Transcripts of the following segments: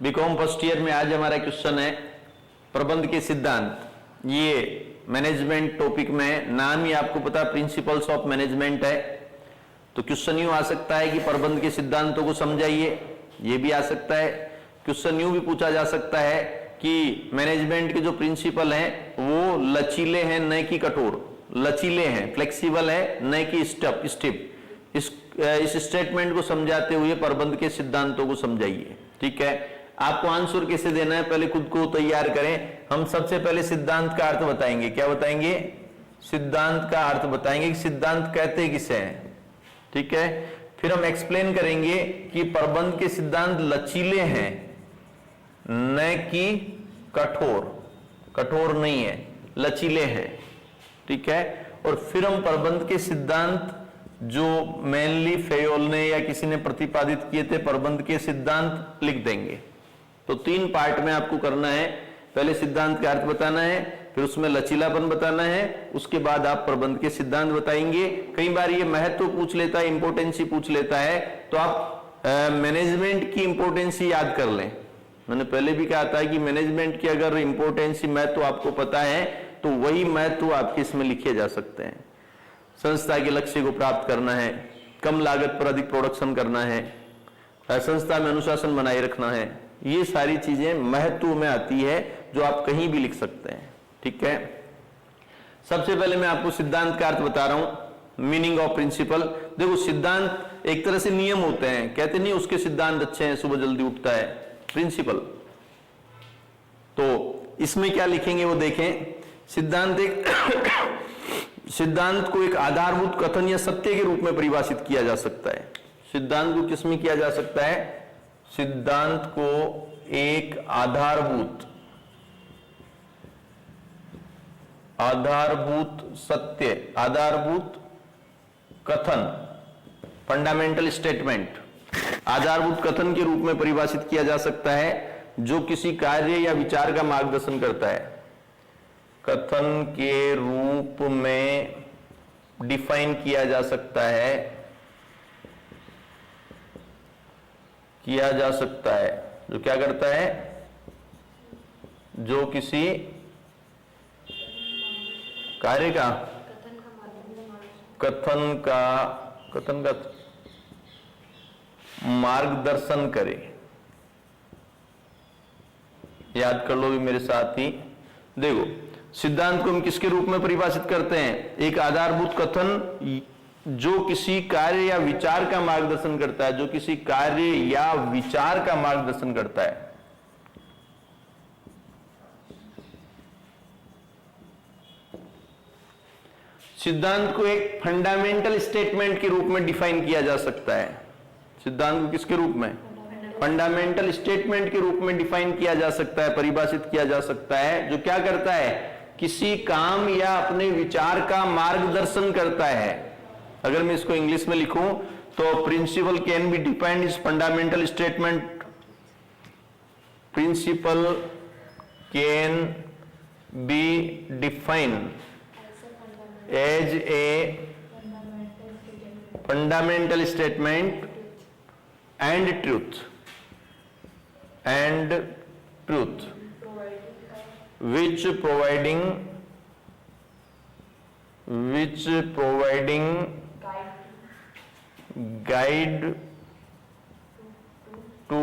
BCom first year में आज हमारा क्वेश्चन है प्रबंध के सिद्धांत। ये मैनेजमेंट टॉपिक में नाम ही आपको पता प्रिंसिपल्स ऑफ मैनेजमेंट है। तो क्वेश्चन यूं आ सकता है कि प्रबंध के सिद्धांतों को समझाइए, ये भी आ सकता है। क्वेश्चन यूं भी पूछा जा सकता है कि मैनेजमेंट के जो प्रिंसिपल हैं वो लचीले हैं न कि कठोर, लचीले हैं, फ्लेक्सिबल है न कि स्टिफ। इस स्टेटमेंट को समझाते हुए प्रबंध के सिद्धांतों को समझाइए। ठीक है, आपको आंसर कैसे देना है पहले खुद को तैयार करें। हम सबसे पहले सिद्धांत का अर्थ बताएंगे। क्या बताएंगे? सिद्धांत का अर्थ बताएंगे कि सिद्धांत कहते किसे हैं। ठीक है, फिर हम एक्सप्लेन करेंगे कि प्रबंध के सिद्धांत लचीले हैं न कि कठोर, कठोर नहीं है, लचीले हैं। ठीक है, और फिर हम प्रबंध के सिद्धांत जो मेनली फेयोल ने या किसी ने प्रतिपादित किए थे प्रबंध के सिद्धांत लिख देंगे। तो 3 पार्ट में आपको करना है। पहले सिद्धांत का अर्थ बताना है, फिर उसमें लचीलापन बताना है, उसके बाद आप प्रबंध के सिद्धांत बताएंगे। कई बार ये महत्व पूछ लेता है, इंपोर्टेंसी पूछ लेता है, तो आप मैनेजमेंट की इंपोर्टेंसी याद कर लें। मैंने पहले भी कहा था कि मैनेजमेंट की अगर इंपोर्टेंसी महत्व आपको पता है तो वही महत्व आपके इसमें लिखे जा सकते हैं। संस्था के लक्ष्य को प्राप्त करना है, कम लागत पर अधिक प्रोडक्शन करना है, संस्था में अनुशासन बनाए रखना है, ये सारी चीजें महत्व में आती है जो आप कहीं भी लिख सकते हैं। ठीक है, सबसे पहले मैं आपको सिद्धांत का अर्थ बता रहा हूं, मीनिंग ऑफ प्रिंसिपल। देखो, सिद्धांत एक तरह से नियम होते हैं, कहते नहीं उसके सिद्धांत अच्छे हैं, सुबह जल्दी उठता है, प्रिंसिपल। तो इसमें क्या लिखेंगे वो देखें। सिद्धांत सिद्धांत को एक आधारभूत कथन या सत्य के रूप में परिभाषित किया जा सकता है। सिद्धांत को किसमें किया जा सकता है? सिद्धांत को एक आधारभूत सत्य, आधारभूत कथन, फंडामेंटल स्टेटमेंट, आधारभूत कथन के रूप में परिभाषित किया जा सकता है जो किसी कार्य या विचार का मार्गदर्शन करता है। कथन के रूप में डिफाइन किया जा सकता है, जो क्या करता है? जो किसी कार्य का कथन का मार्गदर्शन करे। याद कर लो भी मेरे साथ ही। देखो, सिद्धांत को हम किसके रूप में परिभाषित करते हैं? एक आधारभूत कथन जो किसी कार्य या विचार का मार्गदर्शन करता है, जो किसी कार्य या विचार का मार्गदर्शन करता है। सिद्धांत को एक फंडामेंटल स्टेटमेंट के रूप में डिफाइन किया जा सकता है। सिद्धांत को किसके रूप में? फंडामेंटल स्टेटमेंट के रूप में डिफाइन किया जा सकता है, परिभाषित किया जा सकता है, जो क्या करता है? किसी काम या अपने विचार का मार्गदर्शन करता है। अगर मैं इसको इंग्लिश में लिखूं तो principle can be defined is fundamental statement. Principle can be defined as a fundamental statement and truth which providing guide to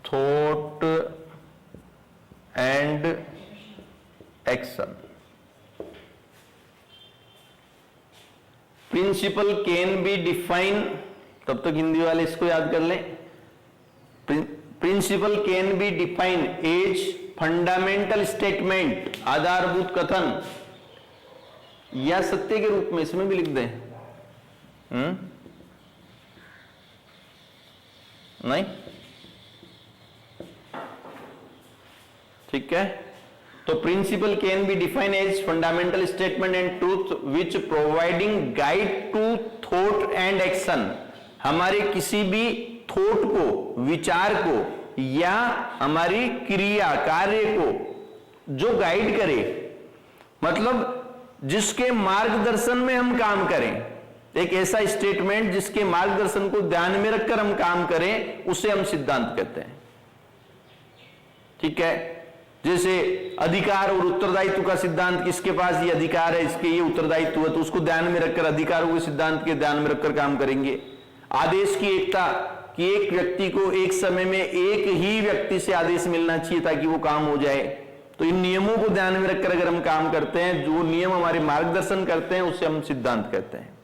thought and action. Principle can be defined, तब तक हिंदी वाले इसको याद कर लें। Principle can be defined as fundamental statement, आधारभूत कथन या सत्य के रूप में, इसमें भी लिख दें। नहीं? ठीक है, तो principle can be defined as fundamental statement and truth which providing guide to thought and action. हमारे किसी भी थॉट को, विचार को या हमारी क्रिया, कार्य को जो गाइड करे, मतलब जिसके मार्गदर्शन में हम काम करें। एक ऐसा स्टेटमेंट जिसके मार्गदर्शन को ध्यान में रखकर हम काम करें, उसे हम सिद्धांत कहते हैं। ठीक है, जैसे अधिकार और उत्तरदायित्व का सिद्धांत, किसके पास ये अधिकार है, इसके ये उत्तरदायित्व है, तो उसको ध्यान में रखकर, अधिकारों के सिद्धांत के ध्यान में रखकर काम करेंगे। आदेश की एकता, कि एक व्यक्ति को एक समय में एक ही व्यक्ति से आदेश मिलना चाहिए ताकि वो काम हो जाए, तो इन नियमों को ध्यान में रखकर अगर हम काम करते हैं, जो नियम हमारे मार्गदर्शन करते हैं, उसे हम सिद्धांत कहते हैं।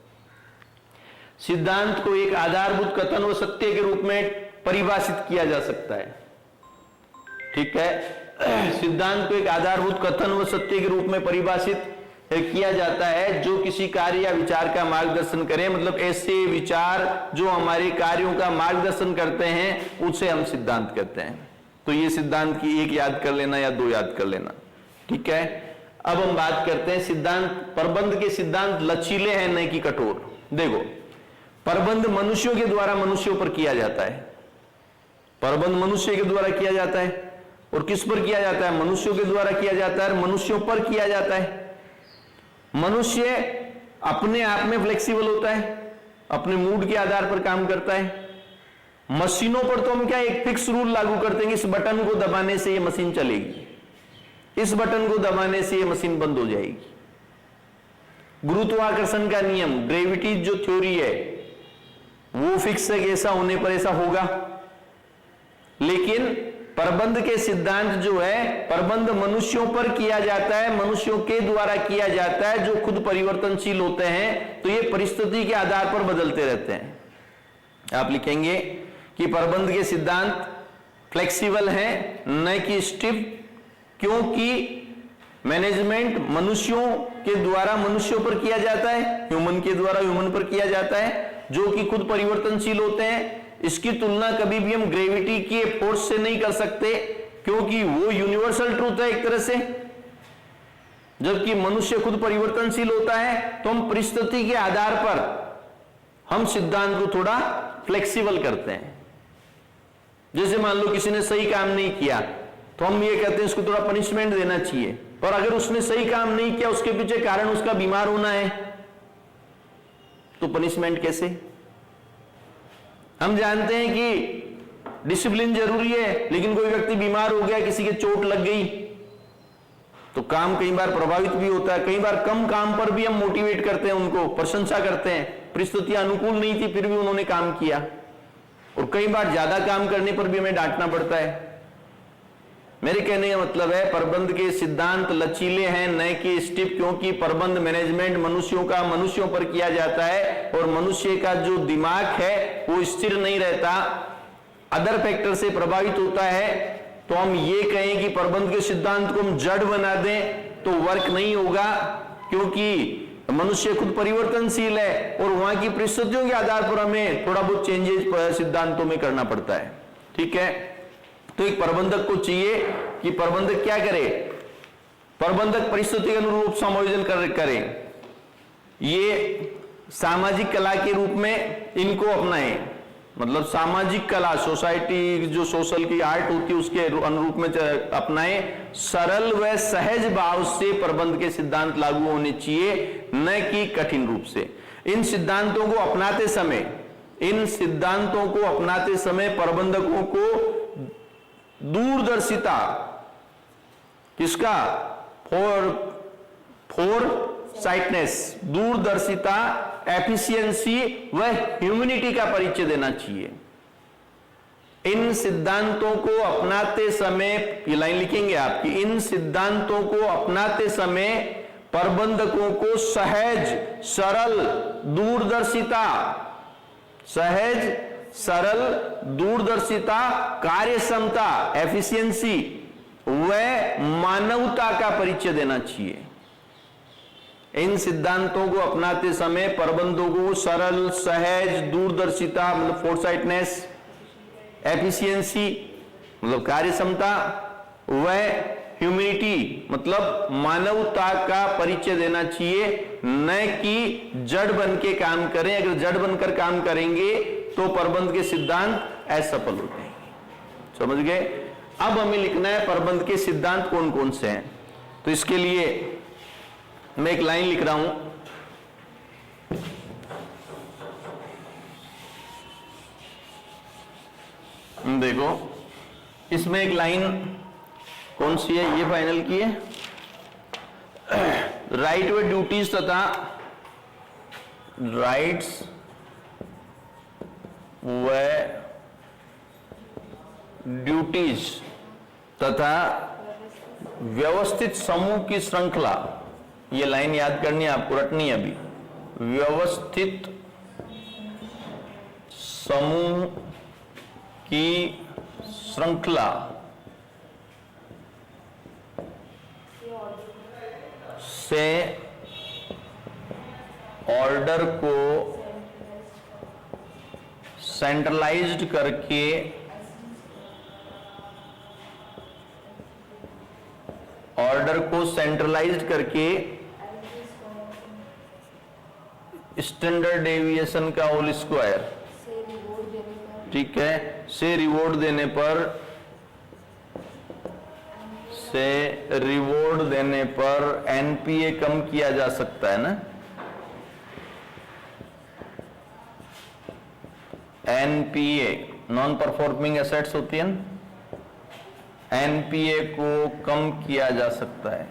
सिद्धांत को एक आधारभूत कथन व सत्य के रूप में परिभाषित किया जा सकता है। ठीक है, सिद्धांत को एक आधारभूत कथन व सत्य के रूप में परिभाषित किया जाता है जो किसी कार्य या विचार का मार्गदर्शन करे, मतलब ऐसे विचार जो हमारे कार्यों का मार्गदर्शन करते हैं, उसे हम सिद्धांत कहते हैं। तो ये सिद्धांत की एक याद कर लेना या दो याद कर लेना। ठीक है, अब हम बात करते हैं सिद्धांत। प्रबंध के सिद्धांत लचीले हैं, न कि कठोर। देखो, प्रबंध मनुष्यों के द्वारा मनुष्यों पर किया जाता है। प्रबंध मनुष्य के द्वारा किया जाता है, और किस पर किया जाता है? मनुष्यों के द्वारा किया जाता है, मनुष्यों पर किया जाता है। मनुष्य अपने आप में फ्लेक्सिबल होता है, अपने मूड के आधार पर काम करता है। मशीनों पर तो हम क्या एक फिक्स रूल लागू करते हैं, इस बटन को दबाने से ये मशीन चलेगी, इस बटन को दबाने से ये मशीन बंद हो जाएगी। गुरुत्वाकर्षण का नियम, ग्रेविटी जो थ्योरी है, वो फिक्स है कि ऐसा होने पर ऐसा होगा। लेकिन प्रबंध के सिद्धांत जो है, प्रबंध मनुष्यों पर किया जाता है, मनुष्यों के द्वारा किया जाता है, जो खुद परिवर्तनशील होते हैं, तो ये परिस्थिति के आधार पर बदलते रहते हैं। आप लिखेंगे कि प्रबंध के सिद्धांत फ्लेक्सिबल हैं, न कि स्टिफ, क्योंकि मैनेजमेंट मनुष्यों के द्वारा मनुष्यों पर किया जाता है, ह्यूमन के द्वारा ह्यूमन पर किया जाता है, जो कि खुद परिवर्तनशील होते हैं। इसकी तुलना कभी भी हम ग्रेविटी के फोर्स से नहीं कर सकते, क्योंकि वो यूनिवर्सल ट्रूथ है एक तरह से, जबकि मनुष्य खुद परिवर्तनशील होता है। तो हम परिस्थिति के आधार पर हम सिद्धांत को थोड़ा फ्लेक्सिबल करते हैं। जैसे मान लो किसी ने सही काम नहीं किया, तो हम ये कहते हैं इसको थोड़ा पनिशमेंट देना चाहिए, और अगर उसने सही काम नहीं किया, उसके पीछे कारण उसका बीमार होना है, तो पनिशमेंट कैसे? हम जानते हैं कि डिसिप्लिन जरूरी है, लेकिन कोई व्यक्ति बीमार हो गया, किसी के चोट लग गई, तो काम कई बार प्रभावित भी होता है। कई बार कम काम पर भी हम मोटिवेट करते हैं, उनको प्रशंसा करते हैं, परिस्थितियां अनुकूल नहीं थी फिर भी उन्होंने काम किया, और कई बार ज्यादा काम करने पर भी हमें डांटना पड़ता है। मेरे कहने का मतलब है, प्रबंध के सिद्धांत लचीले हैं, न कि स्टिफ, क्योंकि प्रबंध मैनेजमेंट मनुष्यों का मनुष्यों पर किया जाता है, और मनुष्य का जो दिमाग है वो स्थिर नहीं रहता, अदर फैक्टर से प्रभावित होता है। तो हम ये कहें कि प्रबंध के सिद्धांत को हम जड़ बना दें तो वर्क नहीं होगा, क्योंकि मनुष्य खुद परिवर्तनशील है, और वहां की परिस्थितियों के आधार पर हमें थोड़ा बहुत चेंजेस सिद्धांतों में करना पड़ता है। ठीक है, तो एक प्रबंधक को चाहिए कि प्रबंधक क्या करे? प्रबंधक परिस्थिति के अनुरूप समायोजन करे, ये सामाजिक कला के रूप में इनको अपनाए, मतलब सामाजिक कला, सोसाइटी जो सोशल की आर्ट होती है उसके अनुरूप में अपनाए। सरल व सहज भाव से प्रबंध के सिद्धांत लागू होने चाहिए, न कि कठिन रूप से। इन सिद्धांतों को अपनाते समय प्रबंधकों को दूरदर्शिता, किसका? फोरसाइटनेस, दूरदर्शिता, एफिशिएंसी व ह्यूमैनिटी का परिचय देना चाहिए। इन सिद्धांतों को अपनाते समय, ये लाइन लिखेंगे आप कि इन सिद्धांतों को अपनाते समय प्रबंधकों को सहज, सरल, दूरदर्शिता, कार्य क्षमता, एफिशिएंसी व मानवता का परिचय देना चाहिए। इन सिद्धांतों को अपनाते समय प्रबंधकों को सरल, सहज, दूरदर्शिता मतलब फोरसाइटनेस, एफिशिएंसी मतलब कार्य क्षमता, व ह्यूमैनिटी मतलब मानवता का परिचय देना चाहिए, न कि जड़ बन के काम करें। अगर जड़ बनकर काम करेंगे तो प्रबंध के सिद्धांत असफल हो जाएंगे। समझ गए? अब हमें लिखना है प्रबंध के सिद्धांत कौन कौन से हैं। तो इसके लिए मैं एक लाइन लिख रहा हूं, देखो इसमें एक लाइन कौन सी है, ये फाइनल की है, राइट व ड्यूटीज तथा राइट्स व ड्यूटीज तथा व्यवस्थित समूह की श्रृंखला, ये लाइन याद करनी है आपको, रटनी है अभी। व्यवस्थित समूह की श्रृंखला से ऑर्डर को सेंट्रलाइज्ड करके स्टैंडर्ड डेविएशन का होल स्क्वायर, ठीक है, से रिवॉर्ड देने पर एनपीए कम किया जा सकता है ना। एनपीए नॉन परफॉर्मिंग एसेट्स होती है ना, एनपीए को कम किया जा सकता है।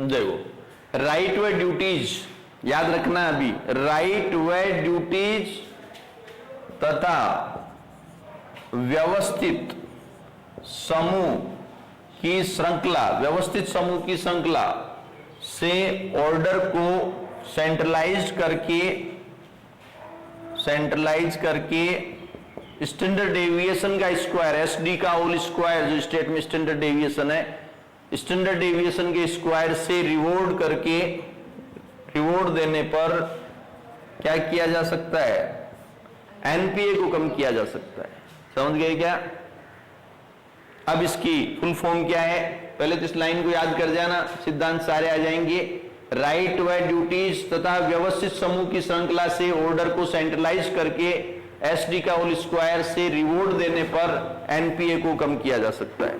देखो राइट व ड्यूटीज याद रखना अभी, राइट व ड्यूटीज तथा व्यवस्थित समूह की श्रृंखला, व्यवस्थित समूह की श्रृंखला से ऑर्डर को सेंट्रलाइज करके स्टैंडर्ड डेविएशन का स्क्वायर, एसडी का होल स्क्वायर, जो स्टेट में स्टैंडर्ड डेविएशन है, स्टैंडर्ड डेविएशन के स्क्वायर से रिवॉर्ड देने पर क्या किया जा सकता है, एनपीए को कम किया जा सकता है। समझ गए क्या? अब इसकी फुल फॉर्म क्या है, पहले तो इस लाइन को याद कर जाना, सिद्धांत सारे आ जाएंगे। राइट व ड्यूटीज तथा व्यवस्थित समूह की श्रृंखला से ऑर्डर को सेंट्रलाइज करके एसडी का होल स्क्वायर से रिवॉर्ड देने पर एनपीए को कम किया जा सकता है।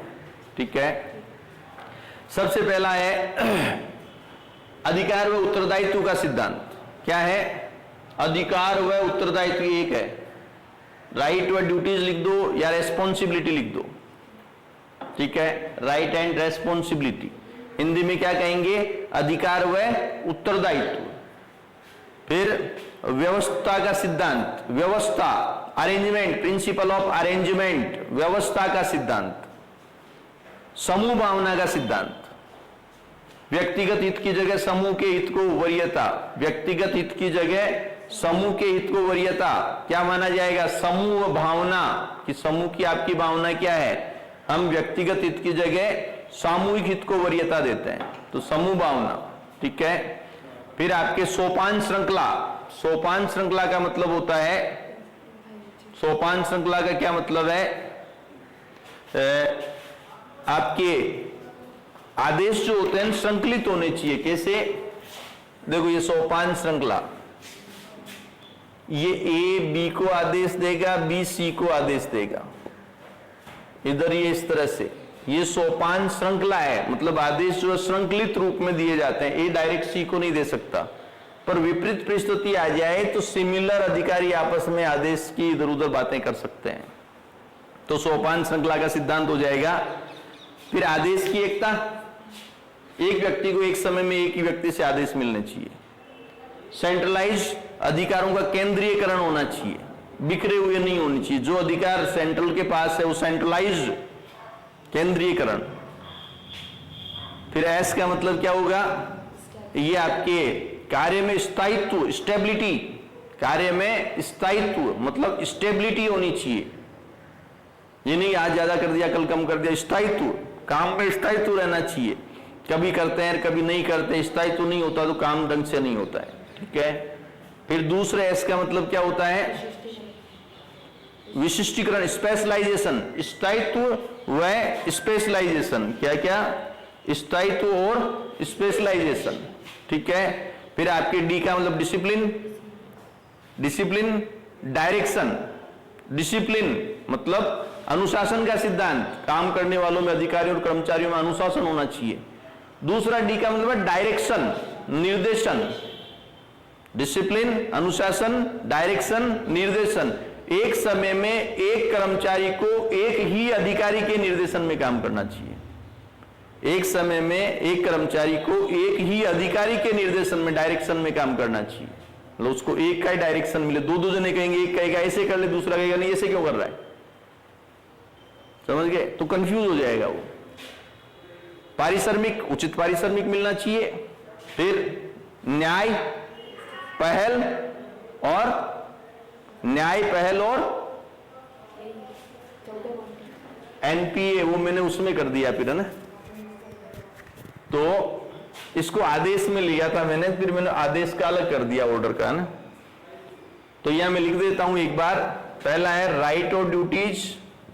ठीक है, सबसे पहला है अधिकार व उत्तरदायित्व का सिद्धांत। क्या है? अधिकार व उत्तरदायित्व एक है, राइट व ड्यूटीज लिख दो या रेस्पॉन्सिबिलिटी लिख दो। ठीक है, राइट एंड रेस्पॉन्सिबिलिटी, हिंदी में क्या कहेंगे, अधिकार व उत्तरदायित्व। फिर व्यवस्था का सिद्धांत, व्यवस्था, अरेंजमेंट, प्रिंसिपल ऑफ अरेंजमेंट, व्यवस्था का सिद्धांत। समूह भावना का सिद्धांत, व्यक्तिगत हित की जगह समूह के हित को वरीयता, व्यक्तिगत हित की जगह समूह के हित को वरीयता क्या माना जाएगा, समूह भावना, कि समूह की आपकी भावना क्या है, हम व्यक्तिगत हित की जगह सामूहिक हित को वरीयता देते हैं, तो समूह भावना। ठीक है, फिर आपके सोपान श्रृंखला, सोपान श्रृंखला का मतलब होता है, सोपान श्रृंखला का क्या मतलब है, आपके आदेश जो होते हैं श्रृंखलित होने चाहिए। कैसे? देखो ये सोपान श्रृंखला, ये ए बी को आदेश देगा, बी सी को आदेश देगा, इधर ये इस तरह से, ये सोपान श्रृंखला है, मतलब आदेश जो श्रृंखलित रूप में दिए जाते हैं। ए डायरेक्ट सी को नहीं दे सकता, पर विपरीत परिस्थिति आ जाए तो सिमिलर अधिकारी आपस में आदेश की इधर उधर बातें कर सकते हैं, तो सोपान श्रृंखला का सिद्धांत हो जाएगा। फिर आदेश की एकता, एक व्यक्ति को एक समय में एक ही व्यक्ति से आदेश मिलने चाहिए। सेंट्रलाइज, अधिकारों का केंद्रीयकरण होना चाहिए, बिखरे हुए नहीं होने चाहिए। जो अधिकार सेंट्रल के पास है वो सेंट्रलाइज, केंद्रीयकरण। फिर एस का मतलब क्या होगा, ये आपके कार्य में स्थायित्व, स्टेबिलिटी, कार्य में स्थायित्व मतलब स्टेबिलिटी होनी चाहिए। ये नहीं आज ज्यादा कर दिया कल कम कर दिया, स्थायित्व, काम में स्थायित्व रहना चाहिए। कभी करते हैं कभी नहीं करते, स्थायित्व नहीं होता तो काम ढंग से नहीं होता है। ठीक है, फिर दूसरे एस का मतलब क्या होता है, विशिष्टीकरण, स्पेशलाइजेशन, स्थायित्व व स्पेशलाइजेशन। क्या क्या, स्थायित्व और स्पेशलाइजेशन। ठीक है, फिर आपके डी का मतलब डिसिप्लिन, डिसिप्लिन, डायरेक्शन, डिसिप्लिन मतलब अनुशासन का सिद्धांत, काम करने वालों में, अधिकारियों और कर्मचारियों में अनुशासन होना चाहिए। दूसरा डी का मतलब डायरेक्शन, निर्देशन, डिसिप्लिन, अनुशासन, डायरेक्शन, निर्देशन। एक समय में एक कर्मचारी को एक ही अधिकारी के निर्देशन में काम करना चाहिए। एक समय में एक कर्मचारी को एक ही अधिकारी के निर्देशन में, डायरेक्शन में काम करना चाहिए। मतलब उसको एक का ही डायरेक्शन मिले, दो जने कहेंगे, एक कहेगा ऐसे कर ले, दूसरा कहेगा नहीं ऐसे क्यों कर रहा है, समझ गए? तो कंफ्यूज हो जाएगा वो। पारिश्रमिक, उचित पारिश्रमिक मिलना चाहिए। फिर न्याय, पहल और एनपीए, वो मैंने उसमें कर दिया फिर, है ना। तो इसको आदेश में लिया था मैंने, फिर मैंने आदेश का अलग कर दिया, ऑर्डर का, है ना। तो यहां मैं लिख देता हूं एक बार। पहला है राइट और ड्यूटीज।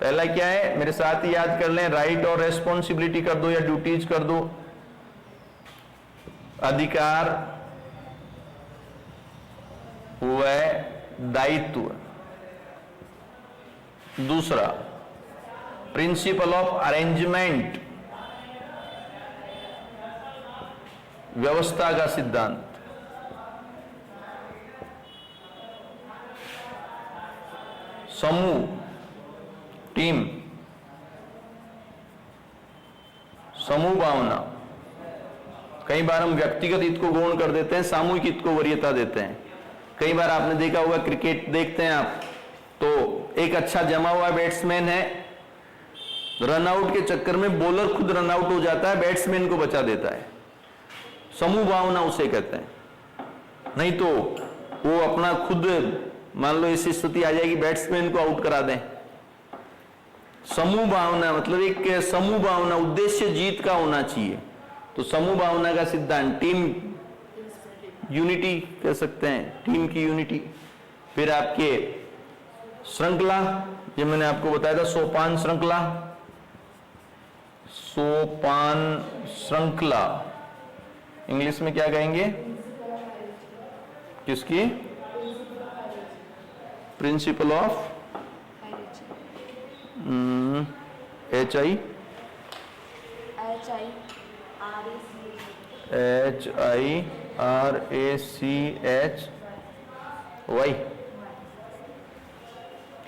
पहला क्या है, मेरे साथ ही याद कर लें, राइट और रेस्पॉन्सिबिलिटी कर दो या ड्यूटीज कर दो। अधिकार व दायित्व। दूसरा प्रिंसिपल ऑफ अरेंजमेंट, व्यवस्था का सिद्धांत। समूह, टीम, समूह भावना। कई बार हम व्यक्तिगत हित को गौण कर देते हैं, सामूहिक हित को वरीयता देते हैं। कई बार आपने देखा होगा, क्रिकेट देखते हैं आप, तो एक अच्छा जमा हुआ बैट्समैन है, रनआउट के चक्कर में बॉलर खुद रनआउट हो जाता है, बैट्समैन को बचा देता है। समूह भावना उसे कहते हैं। नहीं तो वो अपना खुद, मान लो ऐसी स्थिति आ जाएगी, बैट्समैन को आउट करा दें। समूह भावना मतलब एक समूह भावना, उद्देश्य जीत का होना चाहिए। तो समूह भावना का सिद्धांत, टीम यूनिटी कह सकते हैं, टीम की यूनिटी। फिर आपके श्रृंखला, ये मैंने आपको बताया था, सोपान श्रृंखला। सोपान श्रृंखला इंग्लिश में क्या कहेंगे, किसकी? प्रिंसिपल ऑफ HIRACY,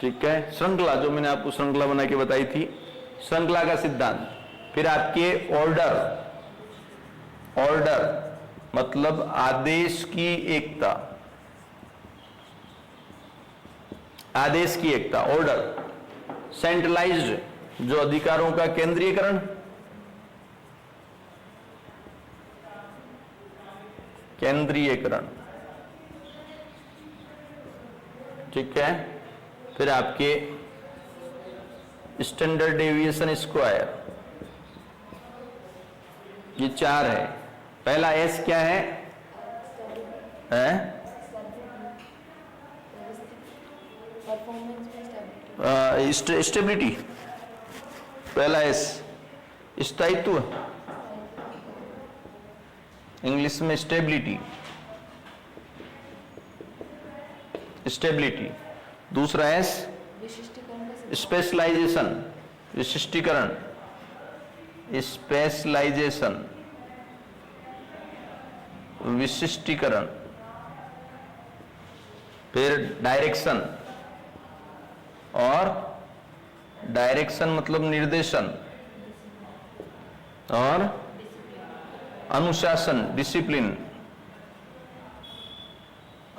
ठीक है। श्रृंखला, जो मैंने आपको श्रृंखला बना के बताई थी, श्रृंखला का सिद्धांत। फिर आपके ऑर्डर, ऑर्डर मतलब आदेश की एकता, आदेश की एकता, ऑर्डर। सेंट्रलाइज्ड, जो अधिकारों का केंद्रीयकरण, केंद्रीयकरण, ठीक है। फिर आपके स्टैंडर्ड डेविएशन स्क्वायर, ये चार है। पहला एस क्या है? स्टेबिलिटी। पहला एस स्थायित्व, इंग्लिश में स्टेबिलिटी, स्टेबिलिटी। दूसरा एस स्पेशलाइजेशन, विशिष्टीकरण, स्पेशलाइजेशन, विशिष्टीकरण। फिर डायरेक्शन, और डायरेक्शन मतलब निर्देशन, और अनुशासन, डिसिप्लिन,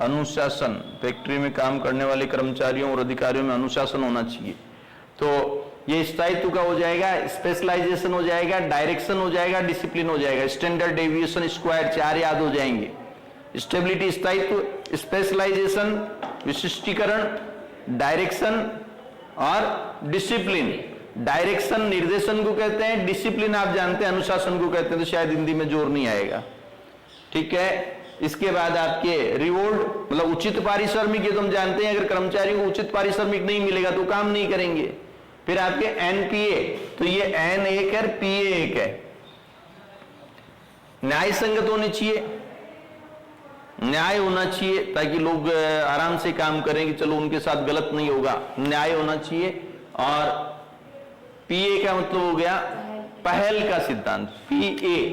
अनुशासन। फैक्ट्री में काम करने वाले कर्मचारियों और अधिकारियों में अनुशासन होना चाहिए। तो ये स्थायित्व का हो जाएगा, स्पेशलाइजेशन हो जाएगा, डायरेक्शन हो जाएगा, डिसिप्लिन हो जाएगा। स्टैंडर्ड डेविएशन स्क्वायर, चार याद हो जाएंगे। स्टेबिलिटी स्थायित्व, स्पेशलाइजेशन विशिष्टीकरण, डायरेक्शन और डिसिप्लिन। डायरेक्शन निर्देशन को कहते हैं, डिसिप्लिन आप जानते हैं अनुशासन को कहते हैं, तो शायद हिंदी में जोर नहीं आएगा, ठीक है। इसके बाद आपके रिवॉर्ड मतलब उचित पारिश्रमिक, ये तो हम जानते हैं, अगर कर्मचारी को उचित पारिश्रमिक नहीं मिलेगा तो काम नहीं करेंगे। फिर आपके एनपीए, तो ये एन एक है, पीए एक है। न्याय संगत होनी चाहिए, न्याय होना चाहिए ताकि लोग आराम से काम करें कि चलो उनके साथ गलत नहीं होगा, न्याय होना चाहिए। और पीए का मतलब हो गया पहल का सिद्धांत, पीए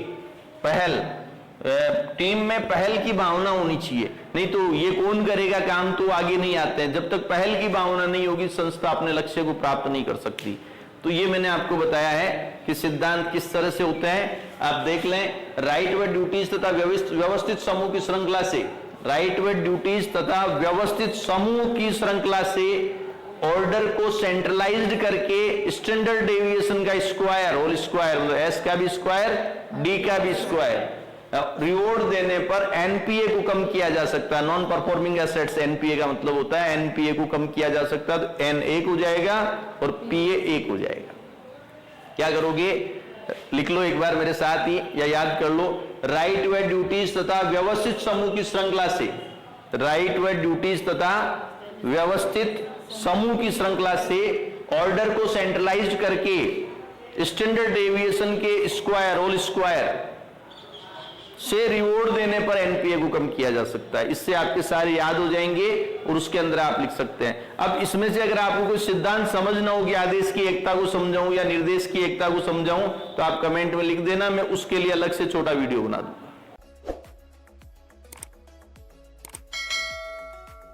पहल, टीम में पहल की भावना होनी चाहिए, नहीं तो ये कौन करेगा काम, तो आगे नहीं आते हैं। जब तक पहल की भावना नहीं होगी संस्था अपने लक्ष्य को प्राप्त नहीं कर सकती। तो ये मैंने आपको बताया है कि सिद्धांत किस तरह से होते हैं। आप देख लें, राइट व ड्यूटीज तथा व्यवस्थित समूह की श्रृंखला से, राइट व ड्यूटीज तथा व्यवस्थित समूह की श्रृंखला से ऑर्डर को सेंट्रलाइज्ड करके स्टैंडर्ड डेविएशन का स्क्वायर, होल स्क्वायर, मतलब एस का भी स्क्वायर, डी का भी स्क्वायर, रिवॉर्ड देने पर एनपीए को कम किया जा सकता है। नॉन परफॉर्मिंग एसेट्स एनपीए का मतलब होता है, एनपीए को कम किया जा सकता है, तो एन 1 हो जाएगा और पीए 1 हो जाएगा। क्या करोगे, लिख लो एक बार मेरे साथ ही या याद कर लो, राइट व ड्यूटीज तथा व्यवस्थित समूह की श्रृंखला से, राइट व ड्यूटीज तथा व्यवस्थित समूह की श्रृंखला से ऑर्डर को सेंट्रलाइज्ड करके स्टैंडर्ड डेविएशन के स्क्वायर, होल स्क्वायर से रिवॉर्ड देने पर एनपीए को कम किया जा सकता है। इससे आपके सारे याद हो जाएंगे और उसके अंदर आप लिख सकते हैं। अब इसमें से अगर आपको कोई सिद्धांत समझना हो कि आदेश की एकता को समझाऊं या निर्देश की एकता को समझाऊं, तो आप कमेंट में लिख देना, मैं उसके लिए अलग से छोटा वीडियो बना दूं।